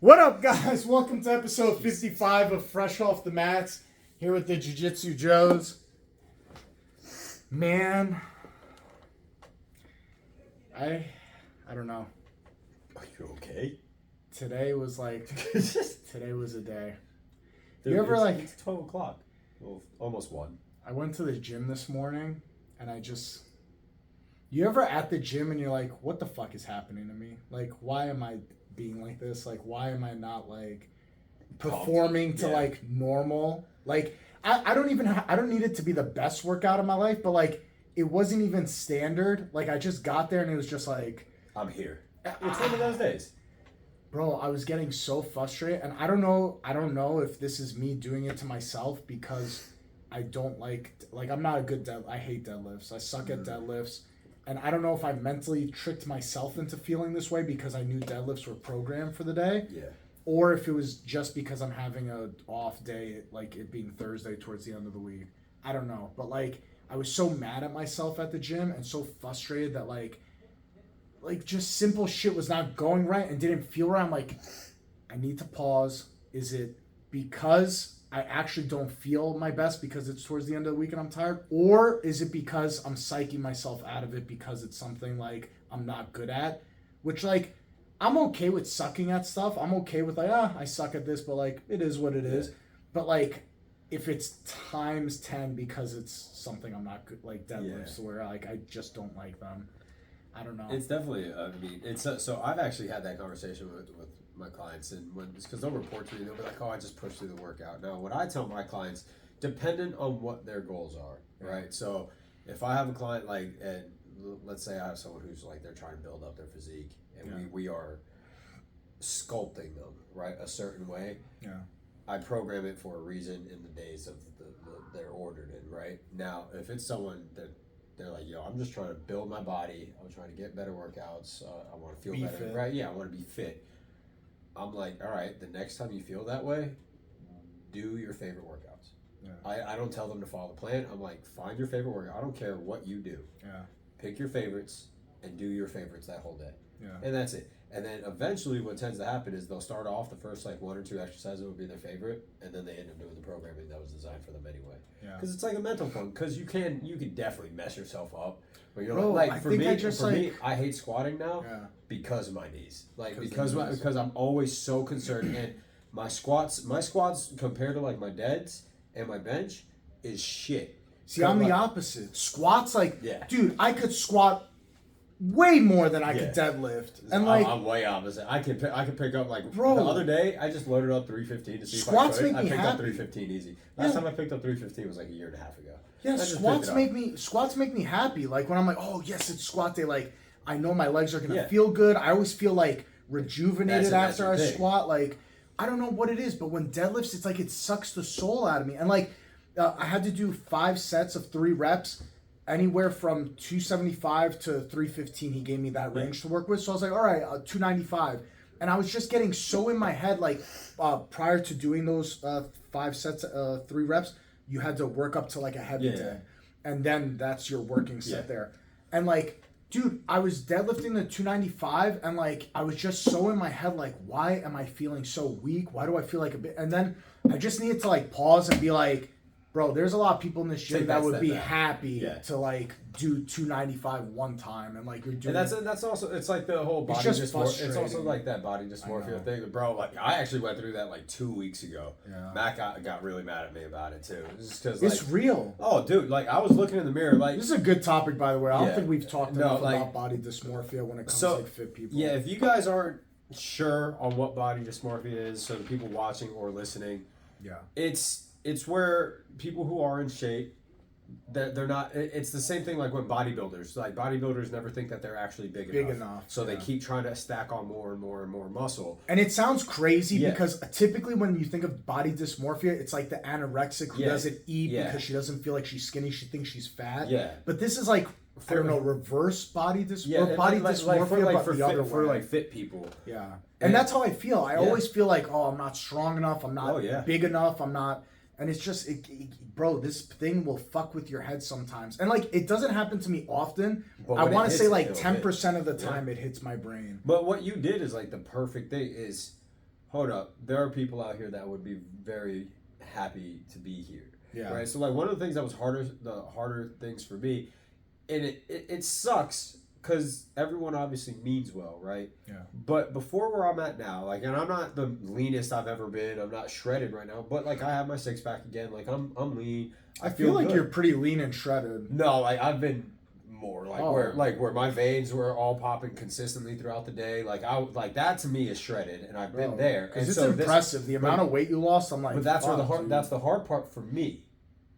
What up, guys? Welcome to episode 55 of Fresh Off the Mats. Here with the Jiu-Jitsu Joes. Man, I don't know. Are you okay? Today was a day. Dude, You ever it's 12 o'clock. Well, almost 1. I went to the gym this morning and you ever at the gym and you're like, what the fuck is happening to me? Like, why am I being like this? Like, why am I not like performing to like normal? Like, I don't need it to be the best workout of my life, but like, it wasn't even standard. Like, I just got there and it was just like, I'm here. It's one of those days. Bro, I was getting so frustrated, and I don't know if this is me doing it to myself because I don't I'm not a good I hate deadlifts. I suck at deadlifts. And I don't know if I mentally tricked myself into feeling this way because I knew deadlifts were programmed for the day. Yeah. Or if it was just because I'm having an off day, like it being Thursday towards the end of the week. I don't know. But like, I was so mad at myself at the gym and so frustrated that like just simple shit was not going right and didn't feel right. I'm like, I need to pause. Is it because I actually don't feel my best because it's towards the end of the week and I'm tired? Or is it because I'm psyching myself out of it because it's something like I'm not good at? Which like, I'm okay with sucking at stuff. I'm okay with like, I suck at this, but like, it is what it is. But like, if it's times 10 because it's something I'm not good, like deadlifts where like, I just don't like them. I don't know. It's definitely, so I've actually had that conversation with my clients, and it's because they'll report to me, they'll be like, I just pushed through the workout. Now, what I tell my clients, dependent on what their goals are, right? So if I have a client and let's say I have someone who's like, they're trying to build up their physique, and we are sculpting them, right, a certain way. Yeah. I program it for a reason in the days of they're ordered in, right? Now, if it's someone that they're like, I'm just trying to build my body. I'm trying to get better workouts. I want to feel better, fit. right? Yeah, I want to be fit. I'm like, all right, the next time you feel that way, do your favorite workouts. Yeah. I don't tell them to follow the plan. I'm like, find your favorite workout. I don't care what you do. Yeah. Pick your favorites and do your favorites that whole day. Yeah. And that's it. And then eventually what tends to happen is they'll start off the first like 1 or 2 exercises will be their favorite, and then they end up doing the programming that was designed for them anyway. Yeah. Because it's like a mental thing. Because you can definitely mess yourself up. But you're for me, I hate squatting now because of my knees. Like because I'm always so concerned, and my squats compared to like my deads and my bench is shit. See, I'm the opposite. Squats dude, I could squat way more than I could deadlift, and I'm way opposite. I can pick up the other day I just loaded up 315 to see squats if I could. Make me I picked happy. up 315 easy. Last time I picked up 315 was like a year and a half ago. Yeah, squats make me happy. Like when I'm like, oh yes, it's squat day. Like I know my legs are gonna feel good. I always feel like rejuvenated after I squat. Like I don't know what it is, but when deadlifts, it's like it sucks the soul out of me. And like I had to do 5 sets of 3 reps. Anywhere from 275 to 315, he gave me that range to work with. So I was like, all right, 295. And I was just getting so in my head, like prior to doing those 5 sets, 3 reps, you had to work up to like a heavy day. And then that's your working set there. And like, dude, I was deadlifting the 295 and like, I was just so in my head, like, why am I feeling so weak? Why do I feel like a bit? And then I just needed to like pause and be like, bro, there's a lot of people in this gym that would be happy to like do 295 one time, and like you're doing. And that's also it's like the whole body dysmorphia. It's also like that body dysmorphia thing, bro. Like I actually went through that like 2 weeks ago. Yeah. Matt got really mad at me about it too. Just because it's real. Oh, dude, like I was looking in the mirror. Like this is a good topic, by the way. I don't think we've talked enough about body dysmorphia when it comes to like fit people. Yeah, if you guys aren't sure on what body dysmorphia is, so the people watching or listening, it's where people who are in shape, they're not. It's the same thing like when bodybuilders. Like bodybuilders never think that they're actually big enough. So they keep trying to stack on more and more and more muscle. And it sounds crazy because typically when you think of body dysmorphia, it's like the anorexic who doesn't eat because she doesn't feel like she's skinny. She thinks she's fat. Yeah. But this is like I don't know, reverse body dysmorphia. Body dysmorphia, but the other way. For like fit people. Yeah. And that's how I feel. I always feel like, I'm not strong enough. I'm not big enough. I'm not. And it's just, bro, this thing will fuck with your head sometimes. And, like, it doesn't happen to me often. I want to say, like, 10% of the time it hits my brain. But what you did is, like, the perfect thing is, hold up, there are people out here that would be very happy to be here. Yeah. Right. So like one of the things that was the harder things for me, and it sucks because everyone obviously means well, right? Yeah. But before where I'm at now, like, and I'm not the leanest I've ever been. I'm not shredded right now, but like I have my 6-pack again. Like I'm lean. I feel like good. you're pretty lean and shredded. No, like I've been more where my veins were all popping consistently throughout the day. Like that to me is shredded, and I've been there. Because it's impressive the amount of weight you lost. I'm like, but that's where that's the hard part for me,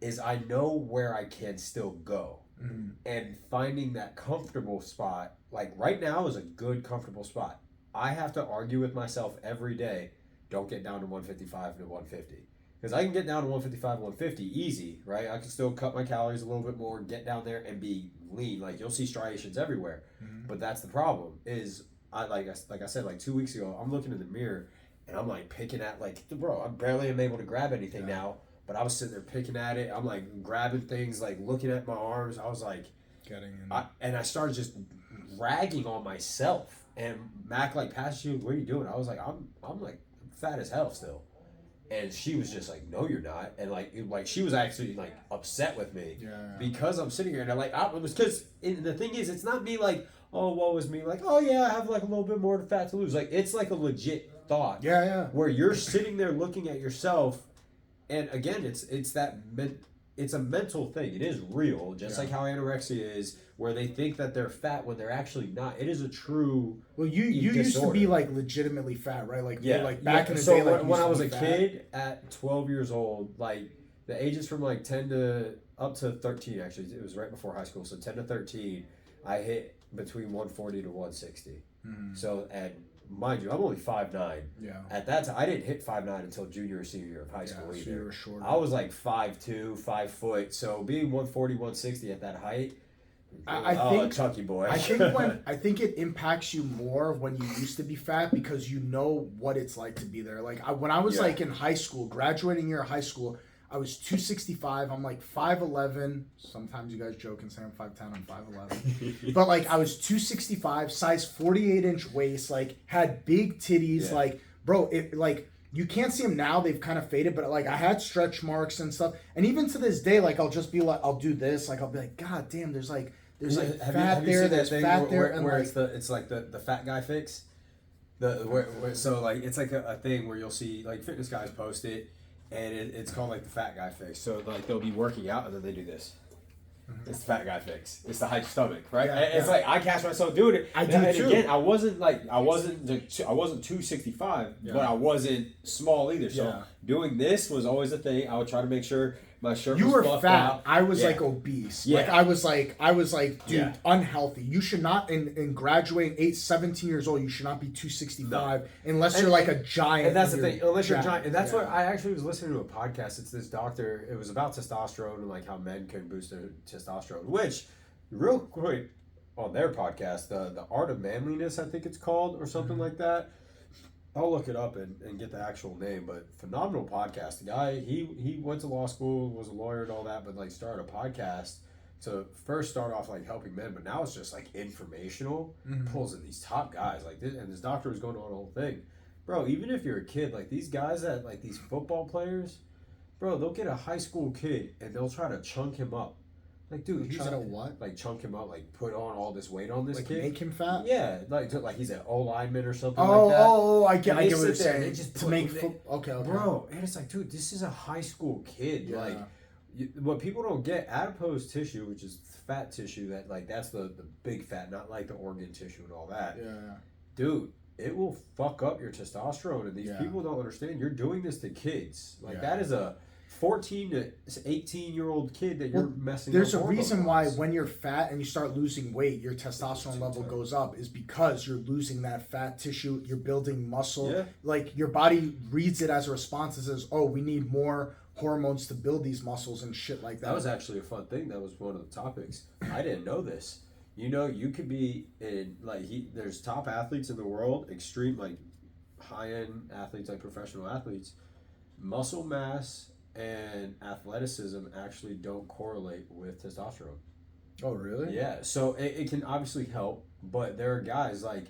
is I know where I can still go. Mm-hmm. And finding that comfortable spot, like right now is a good comfortable spot. I have to argue with myself every day, don't get down to 155 to 150. Because I can get down to 155, 150 easy, right? I can still cut my calories a little bit more, get down there and be lean. Like you'll see striations everywhere. Mm-hmm. But that's the problem is like I said, like 2 weeks ago, I'm looking in the mirror and I'm like picking at bro, I barely am able to grab anything now. But I was sitting there picking at it. I'm like grabbing things, like looking at my arms. I was like, and I started just ragging on myself. And Mac like passed you, what are you doing? I was like, I'm like fat as hell still. And she was just like, no, you're not. And like she was actually like upset with me because I'm sitting here and I'm like, it was because the thing is, it's not me like, oh, woe is me. Like, oh yeah, I have like a little bit more fat to lose. Like it's like a legit thought. Yeah. Where you're sitting there looking at yourself. And again, it's a mental thing. It is real, just like how anorexia is, where they think that they're fat when they're actually not. It is a true. Well, you used to be like legitimately fat, right? Like like back in the day. Like when I was a kid at 12 years old, like the ages from like 10 to up to 13, actually, it was right before high school. So 10 to 13, I hit between 140 to 160. Mm. So mind you, I'm only 5'9". Yeah. At that time, I didn't hit 5'9" until junior or senior year of high school either. So you were shorter. I was like 5'2", 5 foot. So being 140, 160 at that height, I think Chucky boy. I think it impacts you more when you used to be fat because you know what it's like to be there. Like when I was like in high school, graduating year of high school, I was 265. I'm like 5'11". Sometimes you guys joke and say I'm 5'10". I'm 5'11". But like I was 265, size 48-inch waist, like had big titties. Yeah. Like bro, it like you can't see them now. They've kind of faded, but like I had stretch marks and stuff. And even to this day, like I'll just be like, I'll do this. Like I'll be like, God damn, there's fat there. There's fat there, and where it's like the fat guy fix. So like it's like a thing where you'll see like fitness guys post it. And it's called like the fat guy fix. So like they'll be working out and then they do this. Mm-hmm. It's the fat guy fix. It's the high stomach, right? Yeah, it's like I catch myself doing it. I do too. Again, I wasn't 265, but I wasn't small either. So doing this was always a thing. I would try to make sure my shirt was fluffed fat. out. I was like obese. Yeah. I was like, dude, unhealthy. You should not in graduating 17 years old, you should not be 265 unless you're like a giant. And that's the thing, unless you're a giant. And that's what I actually was listening to a podcast. It's this doctor, it was about testosterone and like how men can boost their testosterone, which real quick on their podcast, the Art of Manliness, I think it's called, or something like that. I'll look it up and get the actual name, but phenomenal podcast. The guy, he went to law school, was a lawyer and all that, but like started a podcast to first start off like helping men, but now it's just like informational. Mm-hmm. Pulls in these top guys like this, and this doctor was going on the whole thing. Bro, even if you're a kid, like these guys that like these football players, bro, they'll get a high school kid and they'll try to chunk him up. Like, dude, he's trying to what? Like chunk him up, like put on all this weight on this like kid. Make him fat? Yeah, like he's an O lineman or something like that. I get what you're saying. They just to make okay, bro. And it's like, dude, this is a high school kid. Yeah. Like, what people don't get, adipose tissue, which is fat tissue, that like that's the big fat, not like the organ tissue and all that. Yeah. Dude, it will fuck up your testosterone, and these people don't understand. You're doing this to kids. Like that is a 14 to 18-year-old kid that you're messing up. There's a reason why when you're fat and you start losing weight, your testosterone level goes up, is because you're losing that fat tissue, you're building muscle. Yeah. Like your body reads it as a response and says, oh, we need more hormones to build these muscles and shit like that. That was actually a fun thing. That was one of the topics. I didn't know this. You know, you could be in there's top athletes in the world, extreme like high-end athletes, like professional athletes. Muscle mass and athleticism actually don't correlate with testosterone. Oh, really? Yeah. So it can obviously help, but there are guys like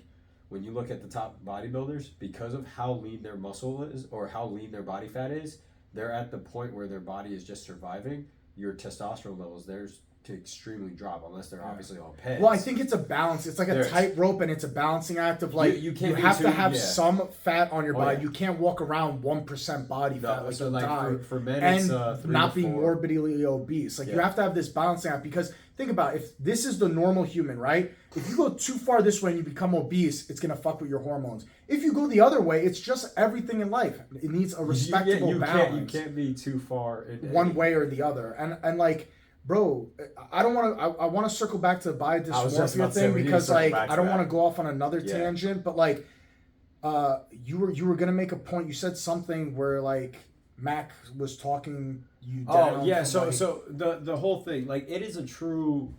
when you look at the top bodybuilders, because of how lean their muscle is or how lean their body fat is, they're at the point where their body is just surviving. Your testosterone levels, there's to extremely drop unless they're obviously on peds. Well, I think it's a balance. It's like a tightrope, and it's a balancing act of like you have to have some fat on your body. You can't walk around 1% body fat like so you die. For men, and it's not being morbidly obese. Like you have to have this balancing act because think about it, if this is the normal human, right? If you go too far this way and you become obese, it's gonna fuck with your hormones. If you go the other way, it's just everything in life. It needs a respectable balance. You can't be too far one way or the other, and like. Bro, I don't want to. I want to circle back to the body dysmorphia thing because, like, I don't want to go off on another tangent. But like, you were gonna make a point. You said something where like Mac was talking you down. Oh yeah, so the whole thing, like, it is a true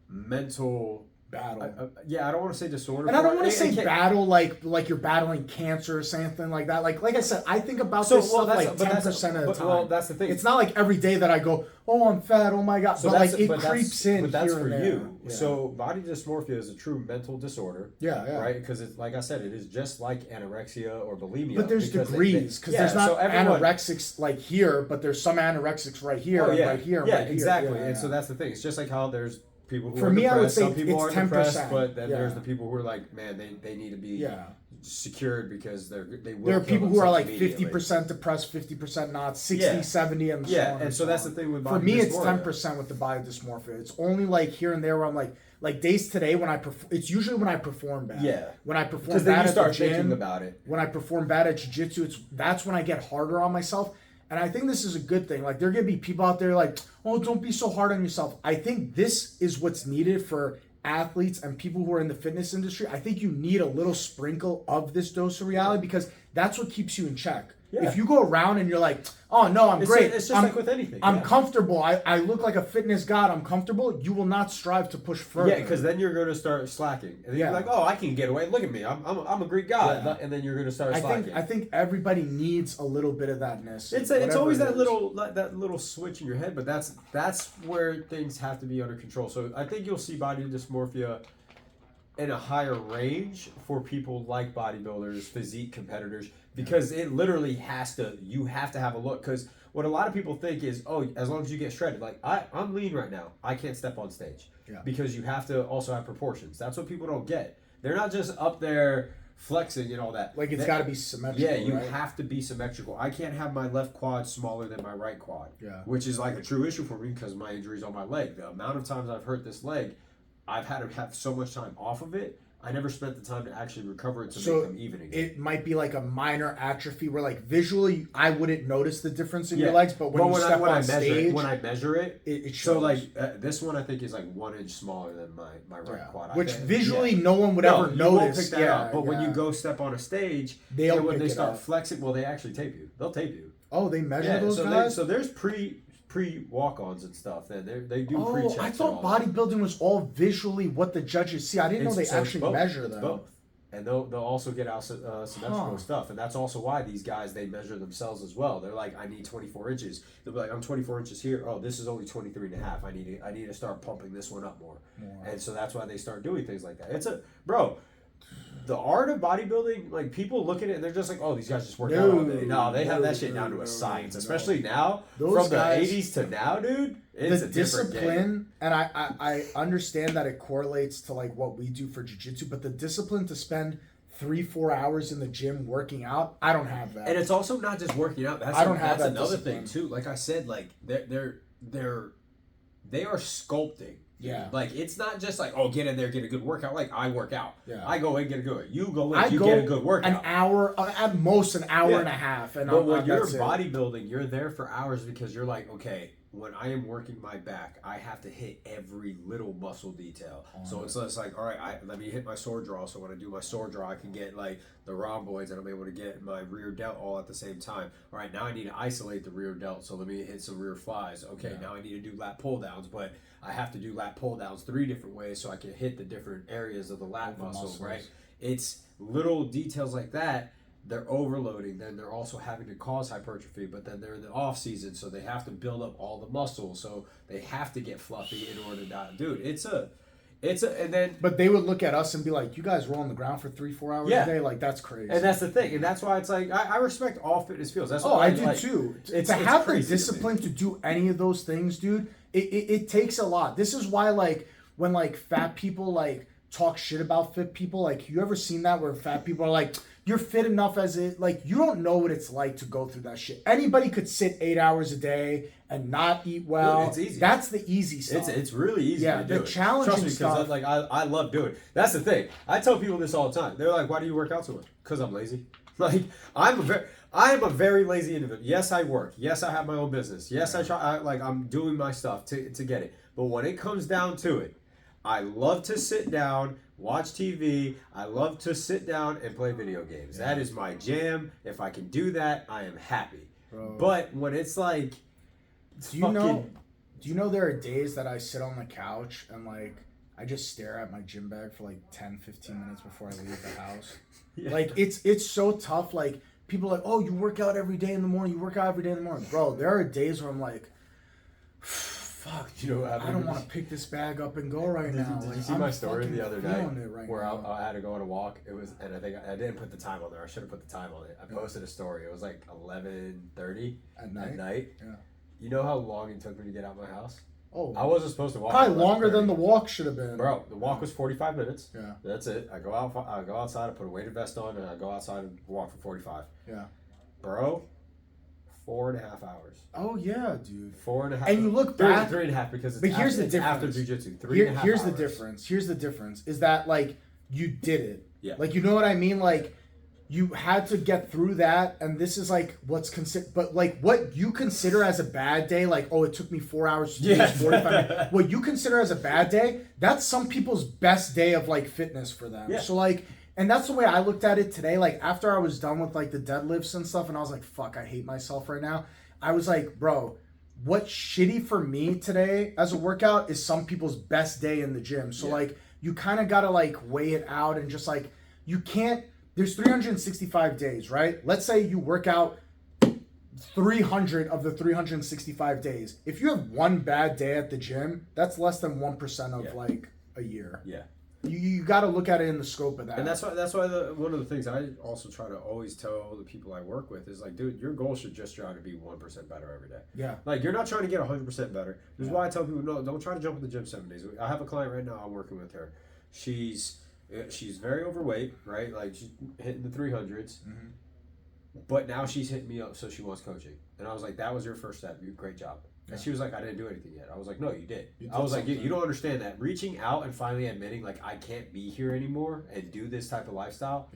mental battle. I don't want to say disorder, and I don't want to say battle like you're battling cancer or something like that. Like I said, I think about this stuff like 10% of the time. Well, that's the thing. It's not like every day that I go, oh, I'm fat, oh my god. So but like it creeps in. But that's here for and you. Yeah. So body dysmorphia is a true mental disorder. Yeah. Right? Because it's like I said, it is just like anorexia or bulimia. But there's degrees because there's not anorexics like here, but there's some anorexics right here, and right here, yeah, right here. exactly. And so that's the thing. It's just like how there's people who for are me, depressed. I would say some people it's are 10%, depressed, but then there's the people who are like, man, they need to be secured because they will. There are people who are like 50% depressed, 50% not, 60, 70, and so on. And so that's the thing with body for me, dysmorphia. It's 10% with the body dysmorphia. It's only like here and there where I'm like days today when I it's usually when I perform bad. Yeah. When I perform bad at the gym, thinking about it. When I perform bad at jiu-jitsu, that's when I get harder on myself. And I think this is a good thing. Like, there are going to be people out there like, oh, don't be so hard on yourself. I think this is what's needed for athletes and people who are in the fitness industry. I think you need a little sprinkle of this dose of reality because that's what keeps you in check. Yeah. If you go around and you're like, oh, no, I'm great. It's just like with anything. I'm comfortable. I look like a fitness god. I'm comfortable. You will not strive to push further. Yeah, because then you're going to start slacking. And then you're like, oh, I can get away. Look at me. I'm a Greek god. Yeah. And then you're going to start slacking. I think everybody needs a little bit of thatness. It's always that little switch in your head, but that's where things have to be under control. So I think you'll see body dysmorphia in a higher range for people like bodybuilders, physique competitors, because it literally you have to have a look. Because what a lot of people think is, oh, as long as you get shredded, like I'm lean right now, I can't step on stage. Yeah. Because you have to also have proportions. That's what people don't get. They're not just up there flexing and all that. Like it's got to be symmetrical. Yeah, you have to be symmetrical. I can't have my left quad smaller than my right quad. Yeah. Which is like a true issue for me because my injury's on my leg. The amount of times I've hurt this leg, I've had to have so much time off of it. I never spent the time to actually recover it to make them even again. It might be like a minor atrophy where like visually I wouldn't notice the difference in your legs, but when you step on stage... When I measure it, it shows. So like this one I think is like 1 inch smaller than my right quad. Which visually no one would ever notice. Won't pick that up. But when you go step on a stage, when they start flexing, well, they actually tape you. They'll tape you. Oh, they measure those guys? So there's pre-walk-ons and stuff. Then they do pre-checks. I thought bodybuilding was all visually what the judges see. I didn't know they actually measure them. Both. And they'll also get out symmetrical stuff. And that's also why these guys, they measure themselves as well. They're like, I need 24 inches. They'll be like, I'm 24 inches here. Oh, this is only 23 and a half. I need to start pumping this one up more. And so that's why they start doing things like that. The art of bodybuilding, like people look at it and they're just like, oh, these guys just work out all day. No, they have that shit down to a science, especially now. From the 80s to now, dude. It's a different game. And I understand that it correlates to like what we do for jiu-jitsu, but the discipline to spend 3-4 hours in the gym working out, I don't have that. And it's also not just working out. That's another thing too. Like I said, like they are sculpting. Yeah. Like, it's not just like, oh, get in there, get a good workout. Like, I work out. Yeah. I go in, get a good workout. You go in, get a good workout. An hour, at most an hour and a half. But when you're bodybuilding, you're there for hours because you're like, okay, when I am working my back, I have to hit every little muscle detail. So it's just like, all right, let me hit my sword draw. So when I do my sword draw, I can get like the rhomboids and I'm able to get my rear delt all at the same time. All right, now I need to isolate the rear delt. So let me hit some rear flies. Okay, now I need to do lat pull downs, but I have to do lat pull downs 3 different ways so I can hit the different areas of the lat muscle, right? It's little details like that. They're overloading, then they're also having to cause hypertrophy, but then they're in the off season, so they have to build up all the muscle, so they have to get fluffy in order to, dude, But they would look at us and be like, "You guys roll on the ground for 3-4 hours a day, like that's crazy." And that's the thing, and that's why it's like I respect all fitness fields. That's I do too. To have the discipline to do any of those things, dude, it takes a lot. This is why, like, when like fat people like talk shit about fit people, like, you ever seen that where fat people are like, "You're fit enough as it," like, you don't know what it's like to go through that shit. Anybody could sit 8 hours a day and not eat well. It's easy. That's the easy stuff. It's really easy to do. The challenging Trust me, stuff. Like I love doing it. That's the thing. I tell people this all the time. They're like, "Why do you work out so much?" Because I'm lazy. Like, I am a very lazy individual. Yes, I work. Yes, I have my own business. Yes, I try. I'm doing my stuff to get it. But when it comes down to it, I love to sit down, watch TV. I love to sit down and play video games. That is my jam. If I can do that, I am happy. Bro. But when it's like, do you know there are days that I sit on the couch and like I just stare at my gym bag for like 10-15 minutes before I leave the house. Like, it's so tough. Like, people are like, "Oh, you work out every day in the morning. You work out every day in the morning." Bro, there are days where I'm like, fuck, I don't want to pick this bag up and go right now. Did you see my story the other night where I had to go on a walk? It was, and I think I didn't put the time on there. I should have put the time on it. I posted a story. It was like 11:30 at night. Yeah. You know how long it took me to get out of my house? Oh, I wasn't supposed to walk. Probably longer than the walk should have been. Bro, the walk was 45 minutes. Yeah. That's it. I go outside, I put a weighted vest on, and I go outside and walk for 45. Yeah. Bro, 4.5 hours. Oh yeah, dude. 4.5. And you look back, 3.5 because it's, but here's the difference. After jiu-jitsu. 3.5 hours. Here's the difference. Here's the difference. Is that, like, you did it. Yeah. Like, you know what I mean? Like, you had to get through that, and this is like what's considered, but like what you consider as a bad day, like, "Oh, it took me 4 hours to do this 45 minutes." What you consider as a bad day, that's some people's best day of like fitness for them. Yeah. So like, and that's the way I looked at it today. Like, after I was done with like the deadlifts and stuff, and I was like, "Fuck, I hate myself right now." I was like, bro, what's shitty for me today as a workout is some people's best day in the gym. So like, you kind of gotta like weigh it out and just like, you can't. There's 365 days, right? Let's say you work out 300 of the 365 days. If you have one bad day at the gym, that's less than 1% of like a year. Yeah. You got to look at it in the scope of that. And that's why one of the things I also try to always tell the people I work with is like, dude, your goal should just try to be 1% better every day. Yeah. Like, you're not trying to get 100% better. This is why I tell people, no, don't try to jump in the gym 7 days a week. I have a client right now, I'm working with her. She's very overweight, right? Like, she's hitting the 300s. Mm-hmm. But now she's hitting me up, so she wants coaching. And I was like, that was your first step. Great job. Yeah. And she was like, I didn't do anything yet. I was like, no, you did. I was like, you don't understand that. Reaching out and finally admitting, like, I can't be here anymore and do this type of lifestyle,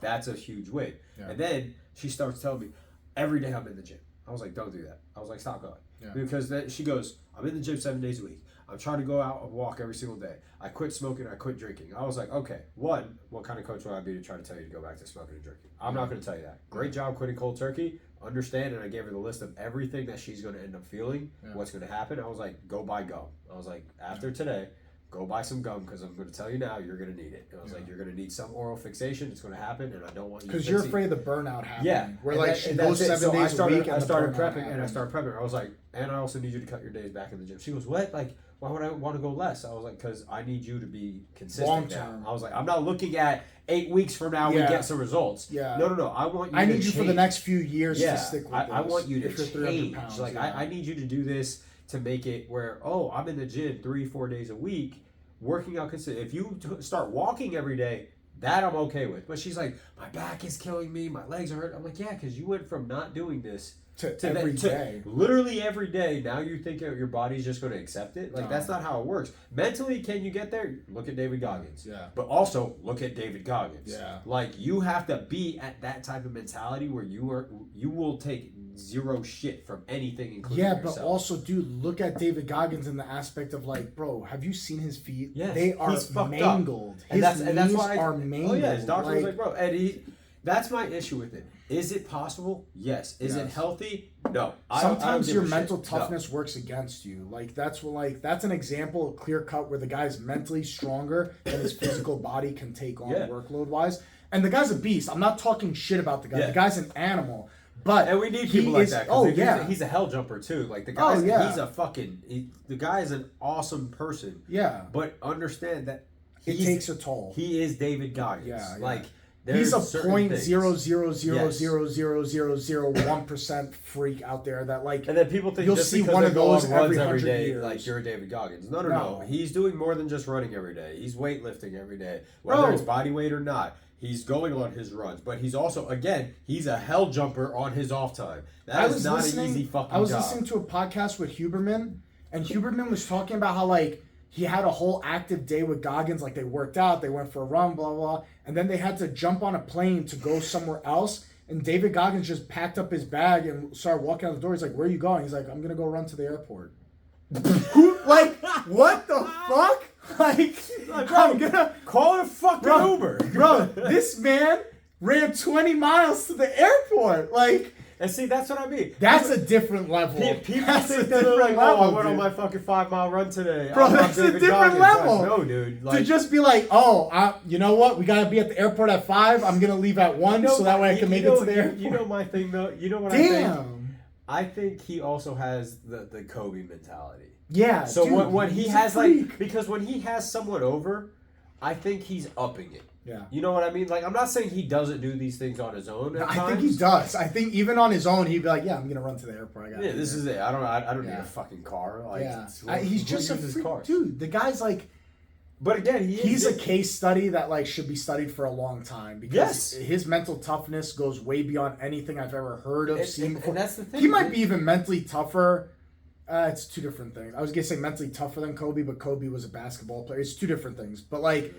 that's a huge win. Yeah. And then she starts telling me, every day I'm in the gym. I was like, don't do that. I was like, stop going. Yeah. Because then she goes, I'm in the gym 7 days a week. I'm trying to go out and walk every single day. I quit smoking. I quit drinking. I was like, okay, one, what kind of coach would I be to try to tell you to go back to smoking and drinking? I'm not going to tell you that. Great job quitting cold turkey. Understand, and I gave her the list of everything that she's going to end up feeling, what's going to happen. I was like, go buy gum. I was like, after today, go buy some gum because I'm going to tell you now you're going to need it. And I was like, you're going to need some oral fixation. It's going to happen, and I don't want you to because you're afraid of the burnout happening. Yeah. Where like she goes 7 days a week. I started prepping, and I started prepping. I was like, and I also need you to cut your days back in the gym. She goes, what? Like, why would I want to go less? I was like, because I need you to be consistent now. I was like, I'm not looking at 8 weeks from now we get some results. Yeah. No. I want you I need you for the next few years to stick with this. I want you to change. Like, I need you to do this to make it where, I'm in the gym 3-4 days a week, working out consistent. If you start walking every day, that I'm okay with. But she's like, my back is killing me, my legs are hurt. I'm like, yeah, because you went from not doing this to every day. Literally every day. Now you think your body's just going to accept it? Like, that's not how it works. Mentally, can you get there? Look at David Goggins. Yeah. But also, look at David Goggins. Yeah. Like, you have to be at that type of mentality where you will take zero shit from anything, including yourself. But also, dude, look at David Goggins in the aspect of, like, bro, have you seen his feet? Yes. They are mangled. His knees are mangled. Oh, yeah. His doctor was like, bro, and that's my issue with it. Is it possible? Yes. Is it healthy? No. Sometimes your mental toughness works against you. Like, that's an example, clear cut, where the guy's mentally stronger than his physical body can take on workload wise. And the guy's a beast. I'm not talking shit about the guy. The guy's an animal. and we need people like that. Oh yeah, he's a hell jumper too. Like the guy, he's a fucking. The guy is an awesome person. Yeah, but understand that it takes a toll. He is David Goggins. Yeah. Like he's a 0.0000001% freak out there that like. And then people think you'll see one of those every day. Years. Like you're David Goggins. No. He's doing more than just running every day. He's weightlifting every day, whether it's body weight or not. He's going on his runs, but he's also, again, he's a hell jumper on his off time. That is not an easy fucking job. I was listening to a podcast with Huberman, and Huberman was talking about how, like, he had a whole active day with Goggins. Like, they worked out, they went for a run, blah, blah, and then they had to jump on a plane to go somewhere else, and David Goggins just packed up his bag and started walking out the door. He's like, where are you going? He's like, I'm going to go run to the airport. Like, what the fuck? Like bro, I'm gonna call it a fucking Uber. Bro, this man ran 20 miles to the airport. Like, and see, that's what I mean. That's a different level. People think they're like, I went on my fucking 5-mile run today. Bro, that's a different level. Like, no, dude. Like, to just be like, you know what? We gotta be at the airport at 5. I'm gonna leave at 1, so that way I can make it to the airport. You know my thing though. You know what I think? I think he also has the Kobe mentality. Yeah. So dude, when he has because when he has someone over, I think he's upping it. Yeah. You know what I mean? Like, I'm not saying he doesn't do these things on his own. I think he does. I think even on his own, he'd be like, "Yeah, I'm gonna run to the airport. This is it. I don't need a fucking car. Like, he's just a freak, dude. The guy's like." But again, he's a case study that like should be studied for a long time because his mental toughness goes way beyond anything I've ever heard of, seen before. And that's the thing. He might be even mentally tougher. It's two different things. I was gonna say mentally tougher than Kobe, but Kobe was a basketball player. It's two different things. But like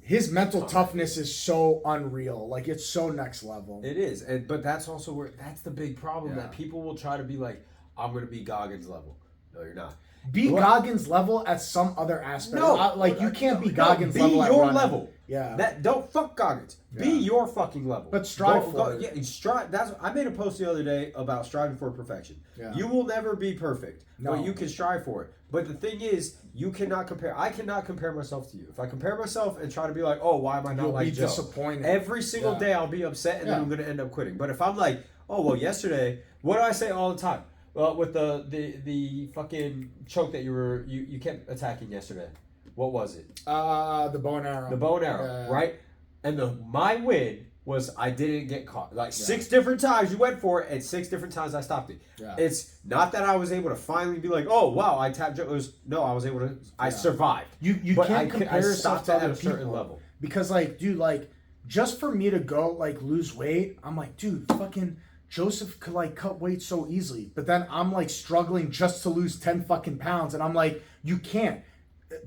his mental toughness is so unreal. Like it's so next level. It is, but that's also that's the big problem that people will try to be like, I'm gonna be Goggins level. No, you're not. Be Goggins level at some other aspect. No, you can't be Goggins level. Be your level. Yeah. Don't fuck Goggins. Be your fucking level. But strive for it. Yeah, strive. I made a post the other day about striving for perfection. Yeah. You will never be perfect, but you can strive for it. But the thing is, you cannot compare. I cannot compare myself to you. If I compare myself and try to be like, oh, why am I not like Joe? Disappointed. Every single day I'll be upset, and then I'm going to end up quitting. But if I'm like, oh, well, yesterday, what do I say all the time? Well, with the fucking choke that you kept attacking yesterday, what was it? The bow and arrow. The bow and arrow, right? And my win was I didn't get caught. Like 6 different times you went for it, and 6 different times I stopped it. Yeah. It's not that I was able to finally be like, oh wow, I tapped. I was able to. I survived. You can't compare yourself to other people at a certain level because like, dude, like just for me to go like lose weight, I'm like, dude, fucking. Joseph could like cut weight so easily, but then I'm like struggling just to lose 10 fucking pounds, and I'm like, you can't.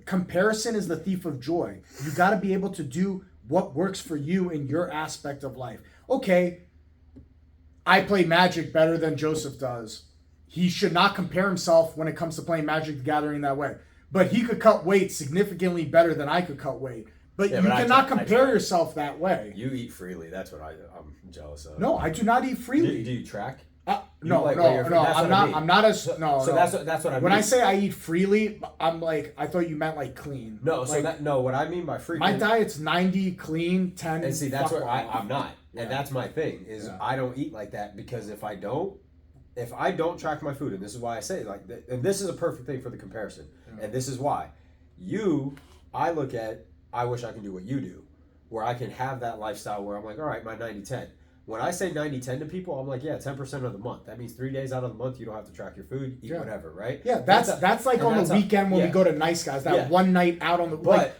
Comparison is the thief of joy. You got to be able to do what works for you in your aspect of life. Okay, I play Magic better than Joseph does. He should not compare himself when it comes to playing Magic the Gathering that way. But he could cut weight significantly better than I could cut weight. But you cannot compare yourself that way. You eat freely. That's what I'm jealous of. No, I do not eat freely. Do you track? No. I'm not as no. So that's what I mean. When I say I eat freely, I'm like I thought you meant like clean. No, what I mean by free. My diet's 90 clean, 10. And see, that's where I'm not, and that's my thing is I don't eat like that because if I don't track my food, and this is why I say like, and this is a perfect thing for the comparison, and this is why I look at. I wish I could do what you do, where I can have that lifestyle where I'm like, all right, my 90-10. When I say 90-10 to people, I'm like, yeah, 10% of the month. That means 3 days out of the month, you don't have to track your food, eat whatever, right? Yeah, that's like on the weekend when we go to Nice Guys, that one night out on the...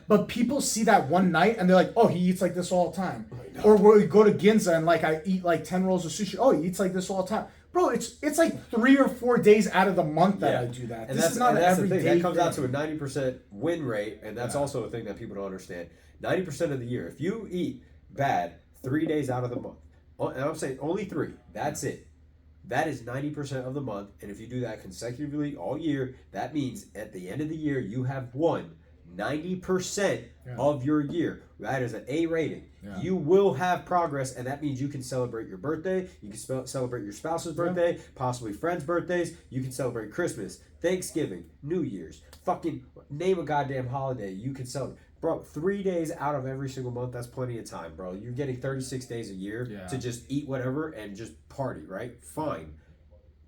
But people see that one night, and they're like, oh, he eats like this all the time. Or we go to Ginza, and like I eat like 10 rolls of sushi. Oh, he eats like this all the time. Bro, it's like 3 or 4 days out of the month that I do that. And this is not an everyday thing. That comes out to a 90% win rate, and that's also a thing that people don't understand. 90% of the year, if you eat bad 3 days out of the month, and I'm saying only 3, that's it. That is 90% of the month, and if you do that consecutively all year, that means at the end of the year, you have won 90% of your year. That is an A rating. Yeah. You will have progress, and that means you can celebrate your birthday. You can celebrate your spouse's birthday, possibly friends' birthdays. You can celebrate Christmas, Thanksgiving, New Year's. Fucking name a goddamn holiday you can celebrate. Bro, 3 days out of every single month, that's plenty of time, bro. You're getting 36 days a year to just eat whatever and just party, right? Fine.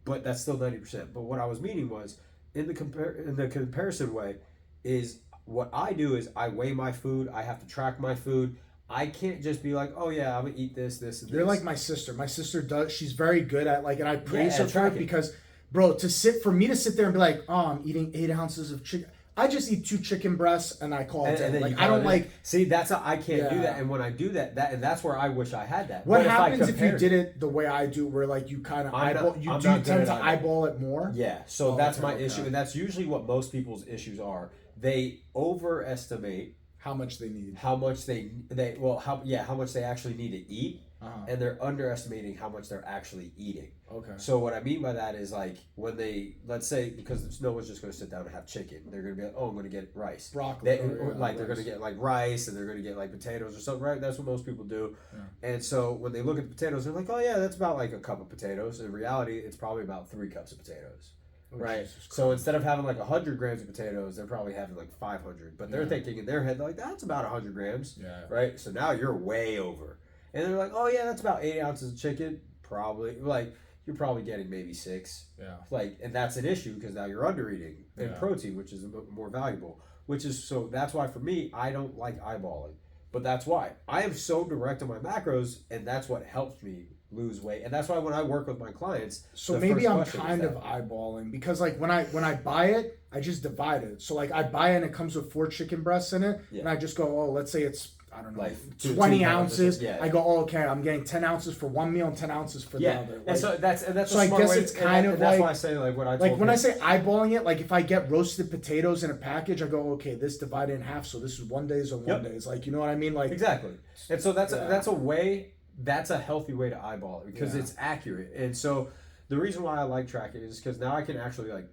But that's still 90%. But what I was meaning was, in the comparison way, is what I do is I weigh my food. I have to track my food. I can't just be like, oh yeah, I'm gonna eat this, and this. You're like my sister. My sister does. She's very good at and I praise her for it because, bro, for me to sit there and be like, oh, I'm eating 8 ounces of chicken. I just eat 2 chicken breasts and I call it. And I don't like. See, I can't do that. And when I do that, and that's where I wish I had that. What happens if you did it the way I do, where like you kind of eyeball? You tend to eyeball it more. Yeah. So that's my issue, and that's usually what most people's issues are. They overestimate how much they need. How much they actually need to eat. And they're underestimating how much they're actually eating. Okay. So what I mean by that is like when let's say, because no one's just going to sit down and have chicken. They're going to be like, oh, I'm going to get rice. Broccoli. They're going to get like rice and they're going to get like potatoes or something, right? That's what most people do. Yeah. And so when they look at the potatoes, they're like, oh yeah, that's about like a cup of potatoes. In reality, it's probably about 3 cups of potatoes. Oh, right. So instead of having like 100 grams of potatoes, they're probably having like 500. But they're thinking in their head, like, that's about 100 grams. Yeah. Right. So now you're way over. And they're like, oh yeah, that's about 8 ounces of chicken. Probably, like, you're probably getting maybe 6. Yeah. Like, and that's an issue because now you're under eating and protein, which is more valuable. So that's why for me, I don't like eyeballing. But that's why I am so direct on my macros, and that's what helps me lose weight. And that's why when I work with my clients, so maybe I'm kind of eyeballing because like when I buy it, I just divide it. So like I buy it and it comes with 4 chicken breasts in it, and I just go, oh, let's say it's, I don't know, like 20 ounces. Yeah. I go, oh, okay, I'm getting 10 ounces for one meal and 10 ounces for the other. Like, and so that's so I guess it's kind of that's why I say like what I told when I say eyeballing it, like if I get roasted potatoes in a package, I go, okay, this divided in half, so this is 1 days or 1 days. Like, you know what I mean? Like exactly. And so that's a way. That's a healthy way to eyeball it because it's accurate. And so the reason why I like tracking is because now I can actually like.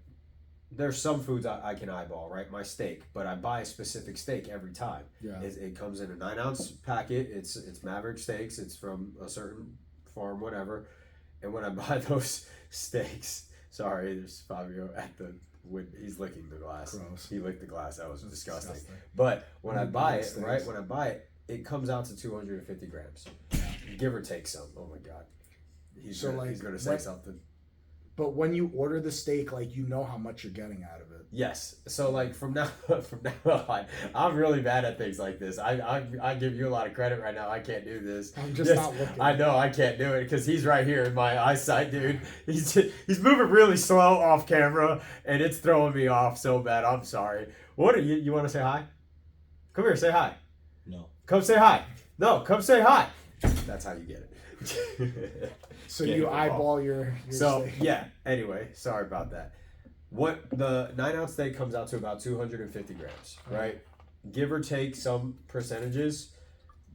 There's some foods I can eyeball, right? My steak, but I buy a specific steak every time. Yeah. It comes in a 9-ounce packet. It's Maverick Steaks. It's from a certain farm, whatever. And when I buy those steaks, sorry, there's Fabio at the he's licking the glass. Gross. He licked the glass. That was disgusting. But when I buy it, right? When I buy it, it comes out to 250 grams, give or take some. Oh my God, he's going to say something. But when you order the steak, like, you know how much you're getting out of it. Yes. So like from now on, I'm really bad at things like this. I give you a lot of credit right now. I can't do this. I'm just not looking. I know I can't do it because he's right here in my eyesight, dude. He's moving really slow off camera, and it's throwing me off so bad. I'm sorry. What are you? You want to say hi? Come here, say hi. No. Come say hi. No, come say hi. That's how you get it. So you eyeball your steak. Yeah. Anyway, sorry about that. What the 9-ounce steak comes out to about 250 grams, right? Give or take some percentages,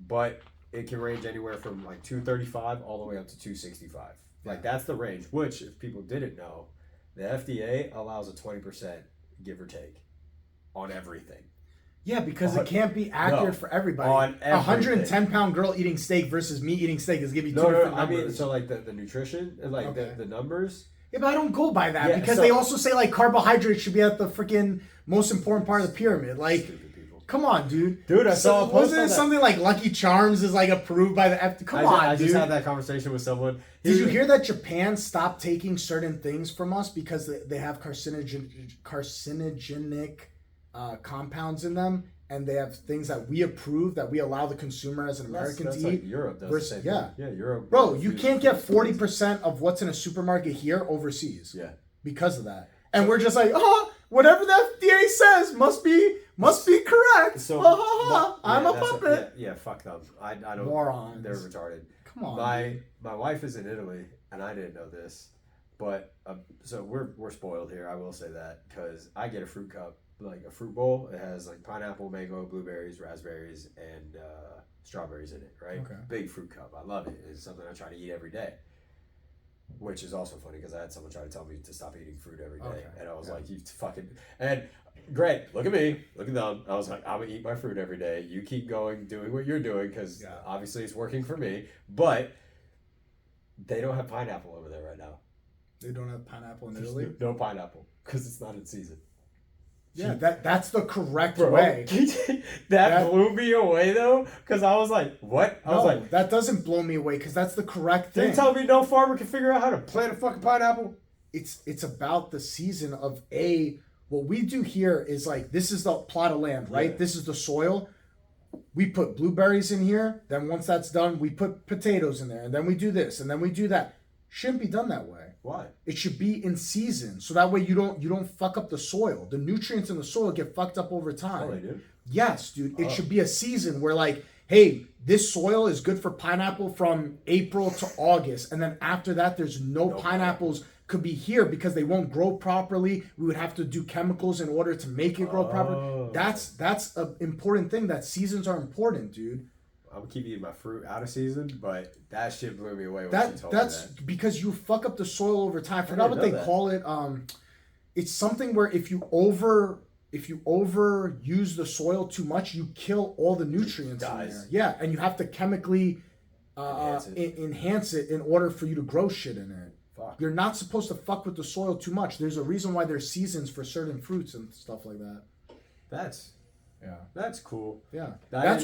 but it can range anywhere from like 235 all the way up to 265. Like that's the range. Which, if people didn't know, the FDA allows a 20% give or take on everything. Yeah, because it can't be accurate for everybody. On a 110-pound girl eating steak versus me eating steak is giving you two different numbers. I mean, so like the nutrition, like the numbers. Yeah, but I don't go by that because they also say like carbohydrates should be at the freaking most important part of the pyramid. Like, stupid people. Come on, dude. Dude, I saw a post. Wasn't it something like Lucky Charms is like approved by the FDA? Come on, dude. I just had that conversation with someone. Did you hear that Japan stopped taking certain things from us because they have carcinogenic compounds in them, and they have things that we approve that we allow the consumer as an American to eat. Like Europe does the same thing. Yeah, Europe. Bro, you can't get 40% of what's in a supermarket here overseas. Yeah, because of that. And we're just like, whatever the FDA says must be correct. So I'm a puppet. Yeah, fuck them. I don't. Morons. They're retarded. Come on. My wife is in Italy, and I didn't know this, but so we're spoiled here. I will say that because I get a fruit cup. Like a fruit bowl, it has like pineapple, mango, blueberries, raspberries, and strawberries in it, right? Okay. Big fruit cup. I love it. It's something I try to eat every day. Which is also funny because I had someone try to tell me to stop eating fruit every day. And I was like, you fucking... And great, look at me, look at them. I was like, I'm going to eat my fruit every day. You keep going, doing what you're doing because obviously it's working for me. But they don't have pineapple over there right now. They don't have pineapple in Italy? No pineapple because it's not in season. Yeah, that's the correct way. that blew me away though, because I was like, "What?" I was like, "That doesn't blow me away because that's the correct thing." They tell me no farmer can figure out how to plant a fucking pineapple. It's about the season of what we do here is like this is the plot of land, right? Yeah. This is the soil. We put blueberries in here. Then once that's done, we put potatoes in there, and then we do this, and then we do that. Shouldn't be done that way. Why? It should be in season, so that way you don't fuck up the soil. The nutrients in the soil get fucked up over time. Oh, they do? Yes, dude. It should be a season where like, hey, this soil is good for pineapple from April to August, and then after that, there's no pineapples could be here because they won't grow properly. We would have to do chemicals in order to make it grow properly. That's an important thing. That seasons are important, dude. I'm gonna keep eating my fruit out of season, but that shit blew me away when she told me that. Because you fuck up the soil over time. I forgot what they call it. It's something where if you overuse the soil too much, you kill all the nutrients in there. Yeah, and you have to chemically enhance it in order for you to grow shit in it. Fuck. You're not supposed to fuck with the soil too much. There's a reason why there's seasons for certain fruits and stuff like that. That's cool. Yeah. That's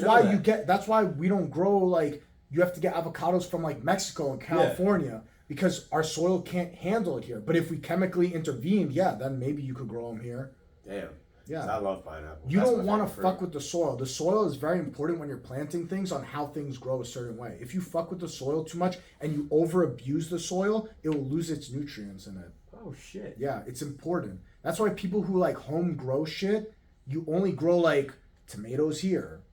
why we don't grow like you have to get avocados from like Mexico and California because our soil can't handle it here. But if we chemically intervened, then maybe you could grow them here. Damn. Yeah. I love pineapple. You don't want to fuck with the soil. The soil is very important when you're planting things on how things grow a certain way. If you fuck with the soil too much and you over abuse the soil, it will lose its nutrients in it. Oh shit. Yeah, it's important. That's why people who like home grow shit, you only grow like tomatoes here,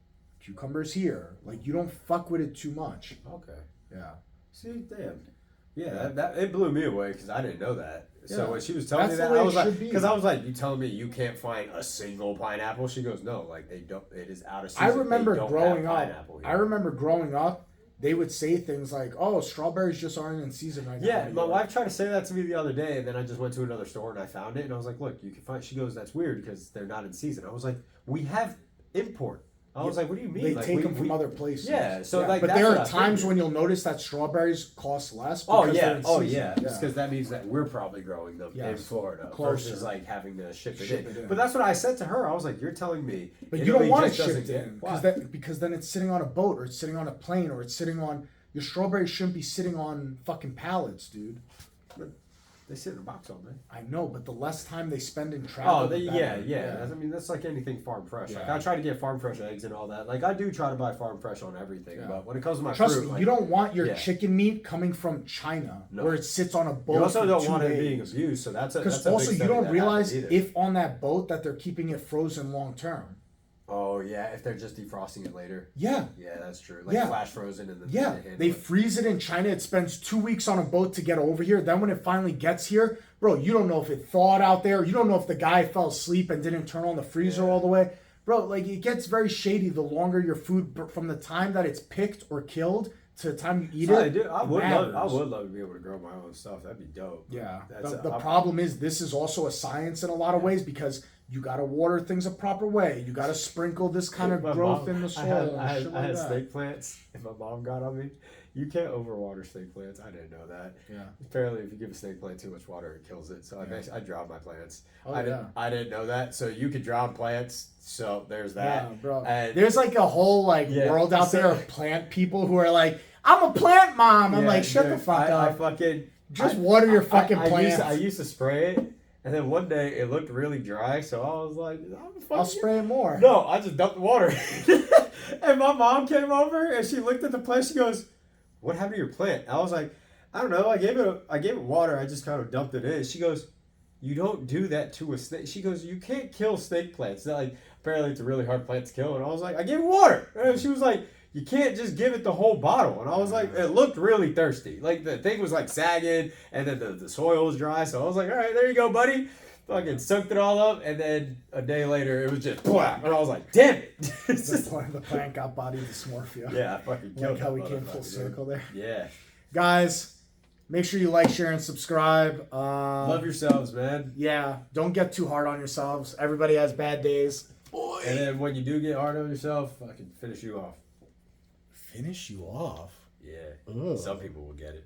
cucumbers here. Like you don't fuck with it too much. Okay. Yeah. See, damn. Yeah, that it blew me away because I didn't know that. So when she was telling me that, I was like, because I was like, you telling me you can't find a single pineapple? She goes, no, like they don't. It is out of season. I remember growing up. They would say things like, "Oh, strawberries just aren't in season right now." Yeah, my wife tried to say that to me the other day, and then I just went to another store and I found it, and I was like, "Look, you can find." She goes, "That's weird because they're not in season." I was like, "We have import." I was like, "What do you mean?" They take them from other places. Yeah, so like, but there are times when you'll notice that strawberries cost less. Just because that means that we're probably growing them in Florida versus like having to ship it in. But that's what I said to her. I was like, "You're telling me, but you don't want it shipped in because then it's sitting on a boat or it's sitting on a plane or it's sitting on your strawberries shouldn't be sitting on fucking pallets, dude." They sit in a box all day. I know, but the less time they spend in travel, the better. I mean, that's like anything farm fresh. Yeah. Like I try to get farm fresh eggs and all that. Like I do try to buy farm fresh on everything, but when it comes to my Trust fruit, me, like, you don't want your chicken meat coming from China where it sits on a boat. You also don't want it being abused, so that's because also you don't realize if on that boat that they're keeping it frozen long term. Oh yeah, if they're just defrosting it later. Yeah. Yeah, that's true. Like flash frozen and then they freeze it in China. It spends 2 weeks on a boat to get over here. Then when it finally gets here, bro, you don't know if it thawed out there. You don't know if the guy fell asleep and didn't turn on the freezer all the way. Bro, like it gets very shady the longer your food from the time that it's picked or killed to the time you eat it. I would love to be able to grow my own stuff. That'd be dope. Yeah. The problem is this is also a science in a lot of ways because you got to water things a proper way. You got to sprinkle this kind of growth in the soil. I had snake plants, and my mom got on me. You can't overwater snake plants. I didn't know that. Yeah. Apparently, if you give a snake plant too much water, it kills it. So I drowned my plants. Oh, I didn't know that. So you could drown plants. So there's that. Yeah, bro. And there's like a whole world out there of plant people who are like, I'm a plant mom. I'm like, shut the fuck up. Just water your fucking plants. I used to spray it. And then one day it looked really dry, so I was like, I'll spray it more. No, I just dumped the water. And my mom came over and she looked at the plant. She goes, "What happened to your plant?" I was like, "I don't know. I gave it water. I just kind of dumped it in." She goes, "You don't do that to a snake." She goes, "You can't kill snake plants. Like apparently it's a really hard plant to kill." And I was like, "I gave it water." And she was like, "You can't just give it the whole bottle." And I was like, it looked really thirsty. Like the thing was like sagging and then the soil was dry. So I was like, all right, there you go, buddy. Fucking soaked it all up. And then a day later, it was just blah. And I was like, damn it. The plant got body dysmorphia. Yeah, I fucking killed it. Like how we came full circle there. Yeah. Guys, make sure you like, share, and subscribe. Love yourselves, man. Yeah, don't get too hard on yourselves. Everybody has bad days. Boy. And then when you do get hard on yourself, I can finish you off. Finish you off? Yeah. Ugh. Some people will get it.